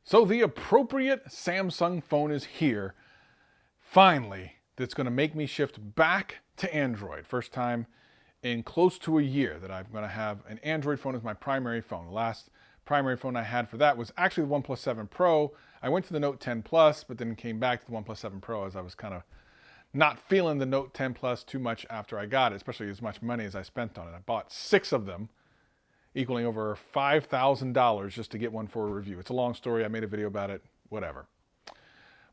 So the appropriate Samsung phone is here, finally, that's going to make me shift back to Android. First time in close to a year that I'm going to have an Android phone as my primary phone. The last primary phone I had for that was actually the OnePlus 7 Pro. I went to the Note 10 Plus, but then came back to the OnePlus 7 Pro as I was kind of not feeling the Note 10 Plus too much after I got it, especially as much money as I spent on it. I bought 6 of them, equaling over $5,000 just to get one for a review. It's a long story. I made a video about it, whatever.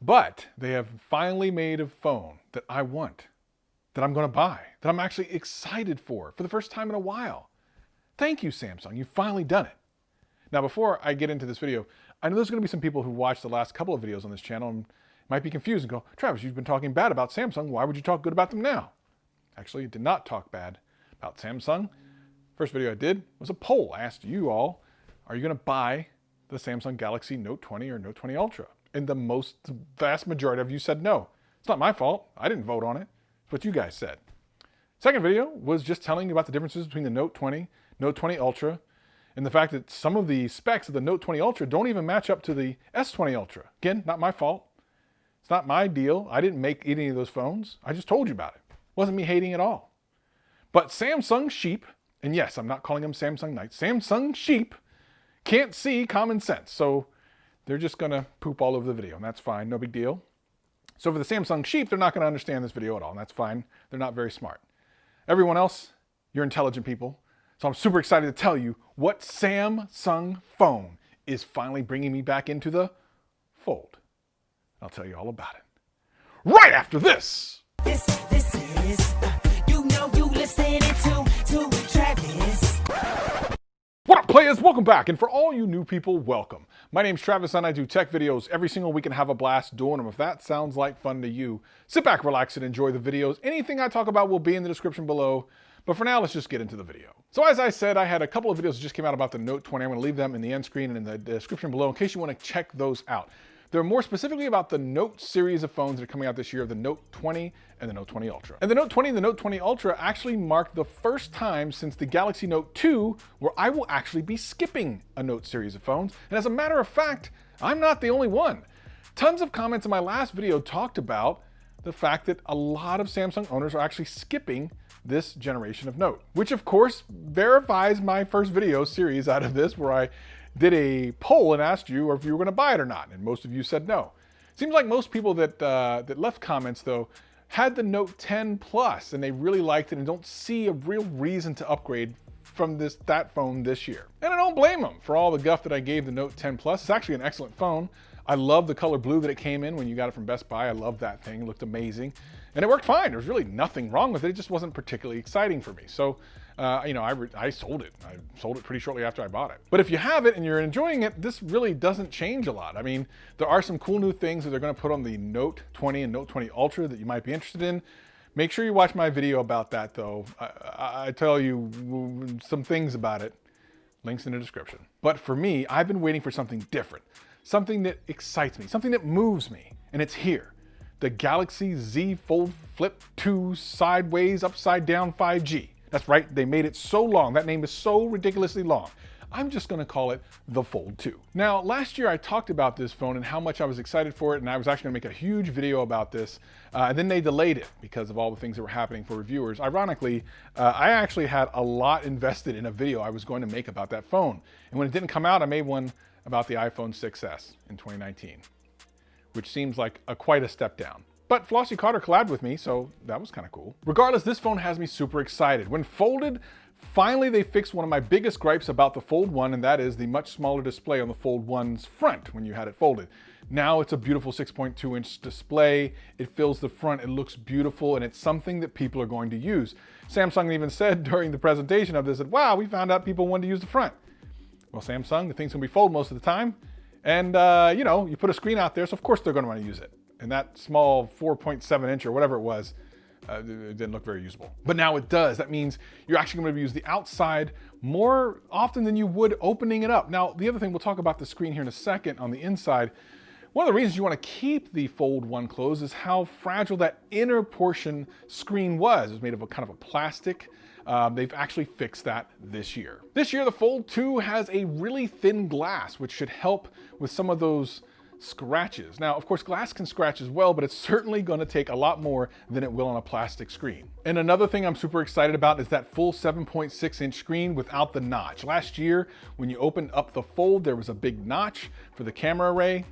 But they have finally made a phone that I want, that I'm going to buy, that I'm actually excited for the first time in a while. Thank you, Samsung. You've finally done it. Now, before I get into this video, I know there's going to be some people who watched the last couple of videos on this channel and might be confused and go, Travis, you've been talking bad about Samsung. Why would you talk good about them now? Actually, I did not talk bad about Samsung. First video I did was a poll. I asked you all, are you going to buy the Samsung Galaxy Note 20 or Note 20 Ultra? And the vast majority of you said no. It's not my fault. I didn't vote on it. It's what you guys said. Second video was just telling you about the differences between the Note 20, Note 20 Ultra, and the fact that some of the specs of the Note 20 Ultra don't even match up to the S20 Ultra. Again, not my fault. It's not my deal. I didn't make any of those phones. I just told you about it. It wasn't me hating at all. But Samsung sheep, and yes, I'm not calling them Samsung Knights, Samsung sheep can't see common sense. So they're just going to poop all over the video, and that's fine. No big deal. So for the Samsung sheep, they're not going to understand this video at all, and that's fine. They're not very smart. Everyone else, you're intelligent people. So I'm super excited to tell you what Samsung phone is finally bringing me back into the fold. I'll tell you all about it right after this. This is, you listening to Travis. What up, players? Welcome back. And for all you new people, welcome. My name's Travis and I do tech videos every single week and have a blast doing them. If that sounds like fun to you, sit back, relax, and enjoy the videos. Anything I talk about will be in the description below. But for now, let's just get into the video. So as I said, I had a couple of videos that just came out about the Note 20. I'm going to leave them in the end screen and in the description below in case you want to check those out. They're more specifically about the Note series of phones that are coming out this year, the Note 20 and the Note 20 Ultra. And the Note 20 and the Note 20 Ultra actually marked the first time since the Galaxy Note 2 where I will actually be skipping a Note series of phones. And as a matter of fact, I'm not the only one. Tons of comments in my last video talked about the fact that a lot of Samsung owners are actually skipping this generation of Note, which of course verifies my first video series out of this where I did a poll and asked you if you were going to buy it or not, and most of you said no. Seems like most people that left comments though had the Note 10 Plus and they really liked it and don't see a real reason to upgrade from that phone this year. And I don't blame them for all the guff that I gave the Note 10 Plus. It's actually an excellent phone. I love the color blue that it came in when you got it from Best Buy. I love that thing. It looked amazing. And it worked fine. There was really nothing wrong with it. It just wasn't particularly exciting for me. So, I sold it. I sold it pretty shortly after I bought it. But if you have it and you're enjoying it, this really doesn't change a lot. I mean, there are some cool new things that they're going to put on the Note 20 and Note 20 Ultra that you might be interested in. Make sure you watch my video about that, though. I tell you some things about it. Links in the description. But for me, I've been waiting for something different. Something that excites me. Something that moves me. And it's here. The Galaxy Z Fold Flip 2 Sideways Upside Down 5G. That's right, they made it so long. That name is so ridiculously long. I'm just gonna call it the Fold 2. Now, last year I talked about this phone and how much I was excited for it, and I was actually gonna make a huge video about this, and then they delayed it because of all the things that were happening for reviewers. Ironically, I actually had a lot invested in a video I was going to make about that phone. And when it didn't come out, I made one about the iPhone 6s in 2019, which seems like quite a step down. But Flossie Carter collabed with me, so that was kind of cool. Regardless, this phone has me super excited. When folded, finally they fixed one of my biggest gripes about the Fold 1, and that is the much smaller display on the Fold 1's front when you had it folded. Now it's a beautiful 6.2-inch display. It fills the front, it looks beautiful, and it's something that people are going to use. Samsung even said during the presentation of this that, wow, we found out people wanted to use the front. Well, Samsung, the thing's gonna be fold most of the time, and you put a screen out there, so of course they're gonna wanna use it. And that small 4.7-inch or whatever it was, it didn't look very usable. But now it does. That means you're actually going to use the outside more often than you would opening it up. Now, the other thing, we'll talk about the screen here in a second on the inside. One of the reasons you want to keep the Fold 1 closed is how fragile that inner portion screen was. It was made of a kind of a plastic. They've actually fixed that this year. This year, the Fold 2 has a really thin glass, which should help with some of those scratches. Now, of course, glass can scratch as well, but it's certainly going to take a lot more than it will on a plastic screen. And another thing I'm super excited about is that full 7.6-inch screen without the notch. Last year, when you opened up the Fold, there was a big notch for the camera array.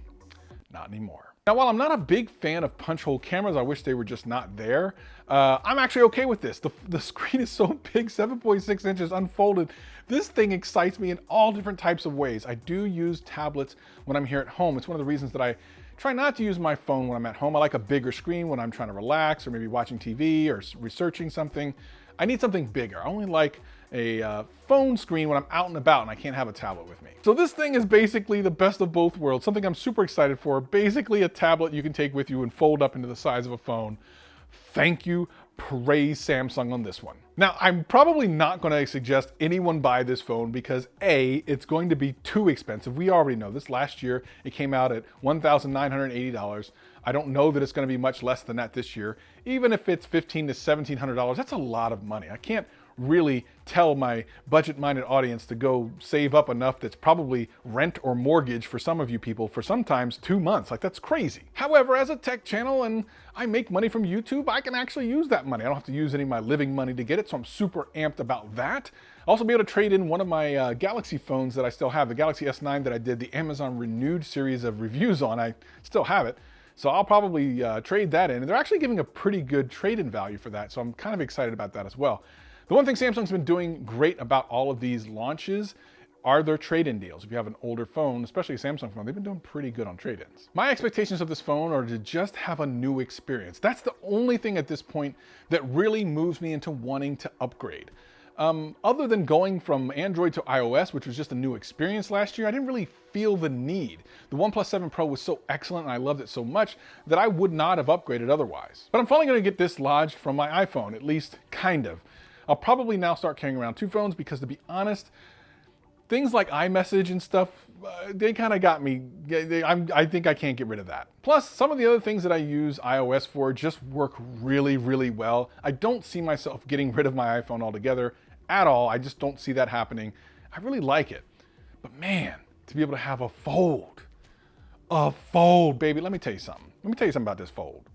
Not anymore. Now, while I'm not a big fan of punch hole cameras, I wish they were just not there. I'm actually okay with this. The screen is so big, 7.6 inches unfolded. This thing excites me in all different types of ways. I do use tablets when I'm here at home. It's one of the reasons that I try not to use my phone when I'm at home. I like a bigger screen when I'm trying to relax or maybe watching TV or researching something. I need something bigger. I only like a phone screen when I'm out and about and I can't have a tablet with me. So this thing is basically the best of both worlds, something I'm super excited for. Basically a tablet you can take with you and fold up into the size of a phone. Thank you, praise Samsung on this one. Now, I'm probably not going to suggest anyone buy this phone because A, it's going to be too expensive. We already know this. Last year, it came out at $1,980. I don't know that it's going to be much less than that this year. Even if it's $1,500 to $1,700, that's a lot of money. I can't really tell my budget-minded audience to go save up enough that's probably rent or mortgage for some of you people for sometimes 2 months. Like, that's crazy. However, as a tech channel and I make money from YouTube, I can actually use that money. I don't have to use any of my living money to get it, so I'm super amped about that. I'll also be able to trade in one of my Galaxy phones that I still have, the Galaxy S9 that I did the Amazon Renewed series of reviews on. I still have it. So I'll probably trade that in. And they're actually giving a pretty good trade-in value for that, so I'm kind of excited about that as well. The one thing Samsung's been doing great about all of these launches are their trade-in deals. If you have an older phone, especially a Samsung phone, they've been doing pretty good on trade-ins. My expectations of this phone are to just have a new experience. That's the only thing at this point that really moves me into wanting to upgrade. Other than going from Android to iOS, which was just a new experience last year, I didn't really feel the need. The OnePlus 7 Pro was so excellent and I loved it so much that I would not have upgraded otherwise. But I'm finally going to get this lodged from my iPhone, at least kind of. I'll probably now start carrying around 2 phones because, to be honest, things like iMessage and stuff, they kind of got me. I think I can't get rid of that. Plus, some of the other things that I use iOS for just work really, really well. I don't see myself getting rid of my iPhone altogether at all. I just don't see that happening. I really like it. But man, to be able to have a fold, baby. Let me tell you something. Let me tell you something about this fold.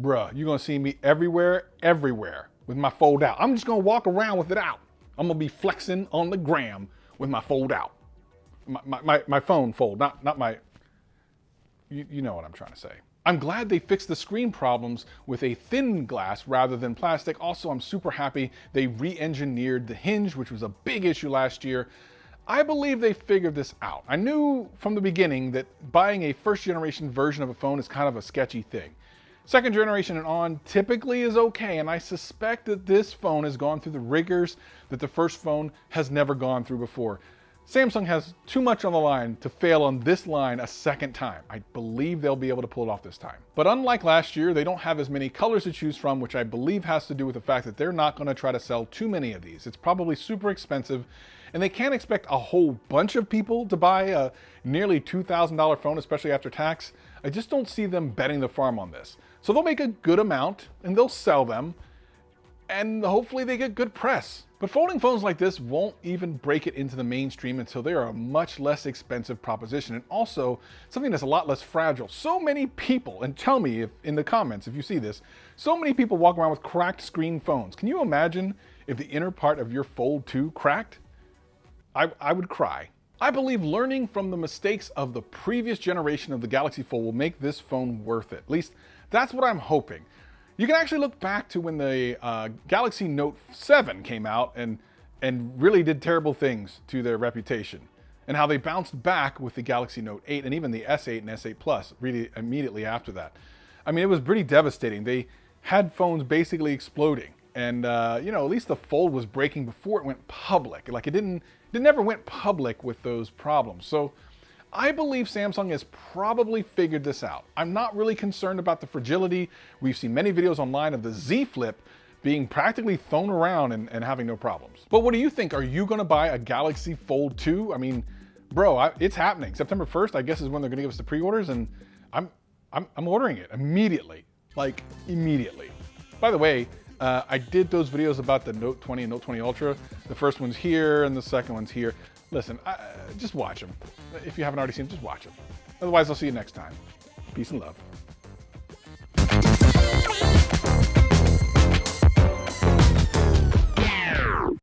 Bruh, you're going to see me everywhere with my fold out. I'm just gonna walk around with it out. I'm gonna be flexing on the gram with my fold out. My phone fold, not my, you know what I'm trying to say. I'm glad they fixed the screen problems with a thin glass rather than plastic. Also, I'm super happy they re-engineered the hinge, which was a big issue last year. I believe they figured this out. I knew from the beginning that buying a first generation version of a phone is kind of a sketchy thing. Second generation and on typically is okay, and I suspect that this phone has gone through the rigors that the first phone has never gone through before. Samsung has too much on the line to fail on this line a second time. I believe they'll be able to pull it off this time. But unlike last year, they don't have as many colors to choose from, which I believe has to do with the fact that they're not going to try to sell too many of these. It's probably super expensive, and they can't expect a whole bunch of people to buy a nearly $2,000 phone, especially after tax. I just don't see them betting the farm on this. So they'll make a good amount and they'll sell them, and hopefully they get good press. But folding phones like this won't even break it into the mainstream until they are a much less expensive proposition, and also something that's a lot less fragile. So many people, and tell me if, in the comments if you see this, so many people walk around with cracked screen phones. Can you imagine if the inner part of your Fold 2 cracked? I would cry. I believe learning from the mistakes of the previous generation of the Galaxy Fold will make this phone worth it. At least that's what I'm hoping. You can actually look back to when the Galaxy Note 7 came out and really did terrible things to their reputation, and how they bounced back with the Galaxy Note 8 and even the S8 and S8 Plus really immediately after that. I mean, it was pretty devastating. They had phones basically exploding, and you know, at least the Fold was breaking before it went public. Like it never went public with those problems. So I believe Samsung has probably figured this out. I'm not really concerned about the fragility. We've seen many videos online of the Z Flip being practically thrown around and having no problems. But what do you think? Are you gonna buy a Galaxy Fold 2? I mean, bro, it's happening. September 1st, I guess, is when they're gonna give us the pre-orders, and I'm ordering it immediately, like immediately. By the way, I did those videos about the Note 20 and Note 20 Ultra. The first one's here and the second one's here. Listen, just watch them. If you haven't already seen them, just watch them. Otherwise, I'll see you next time. Peace and love.